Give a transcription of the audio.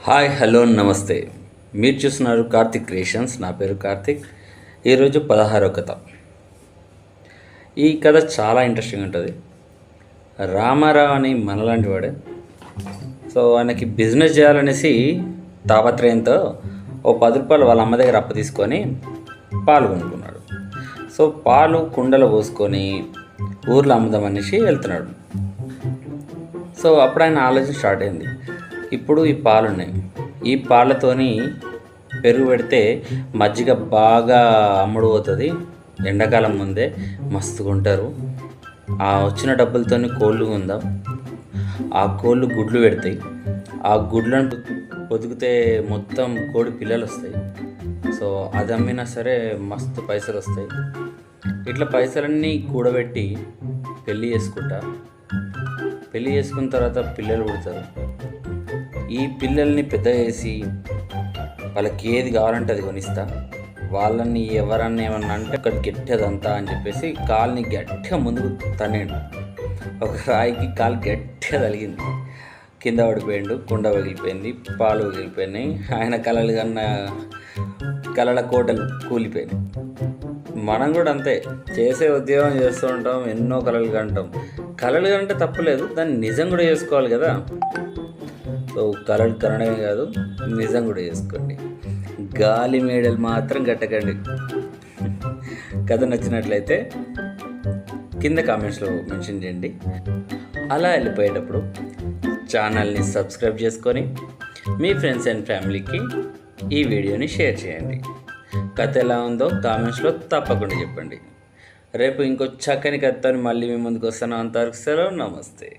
Hi hello నమస్తే. మీరు చూస్తున్నారు కార్తిక్ క్రియేషన్స్. నా పేరు కార్తిక్. ఈరోజు 16వ కథ. ఈ కథ చాలా ఇంట్రెస్టింగ్ ఉంటుంది. రామారావు అని మనలాంటి వాడే. సో ఆయనకి బిజినెస్ చేయాలనేసి తాపత్రయంతో ఓ 10 రూపాయలు వాళ్ళ అమ్మ దగ్గర అప్పు తీసుకొని పాలు కొనుక్కున్నాడు. సో పాలు కుండలో పోసుకొని ఊర్లో అమ్ముదామనేసి వెళ్తున్నాడు. సో అప్పుడు ఆయన ఆలోచన స్టార్ట్ అయింది. ఇప్పుడు ఈ పాలు ఉన్నాయి, ఈ పాలతోని పెరుగు పెడితే మజ్జిగ బాగా అమ్ముడు పోతుంది. ఎండాకాలం ముందే మస్తుగా ఉంటారు. ఆ వచ్చిన డబ్బులతోని కోళ్ళు కొందాం. ఆ కోళ్ళు గుడ్లు పెడతాయి. ఆ గుడ్లను పొదిగితే మొత్తం కోడి పిల్లలు వస్తాయి. సో అది అమ్మినా సరే మస్తు పైసలు వస్తాయి. ఇట్లా పైసలన్నీ కూడబెట్టి పెళ్ళి చేసుకున్న తర్వాత పిల్లలు పుడతారు. ఈ పిల్లల్ని పెద్ద చేసి వాళ్ళకి ఏది కావాలంటే అది కొనిస్తా. వాళ్ళని ఎవరన్నా ఏమన్నా అంటే అక్కడ గట్టిదంతా అని చెప్పేసి కాలుని గట్టిగా ముందుకు తన్నాడు. ఒక రాయికి కాలు గట్టిగా తగిలింది. కింద పడిపోయాడు. కుండ పగిలిపోయింది, పాలు పగిలిపోయినాయి. ఆయన కళలు కన్నా కళల కోటలు కూలిపోయినాయి. మనం కూడా అంతే, చేసే ఉద్యోగం చేస్తూ ఉంటాం, ఎన్నో కళలు కంటాం. కళలు కంటే తప్పులేదు, దాన్ని నిజం కూడా చేసుకోవాలి కదా. సో కళలు కనడమే కాదు, నిజం కూడా చేసుకోండి. గాలి మేడలు మాత్రం కట్టకండి. కథ నచ్చినట్లయితే కింద కామెంట్స్లో మెన్షన్ చేయండి. అలా వెళ్ళిపోయేటప్పుడు ఛానల్ని సబ్స్క్రైబ్ చేసుకొని మీ ఫ్రెండ్స్ అండ్ ఫ్యామిలీకి ఈ వీడియోని షేర్ చేయండి. కథ ఎలా ఉందో కామెంట్స్లో తప్పకుండా చెప్పండి. రేపు ఇంకో చక్కని కథతో మళ్ళీ మీ ముందుకు వస్తాను. అంతవరకు సెలవు, నమస్తే.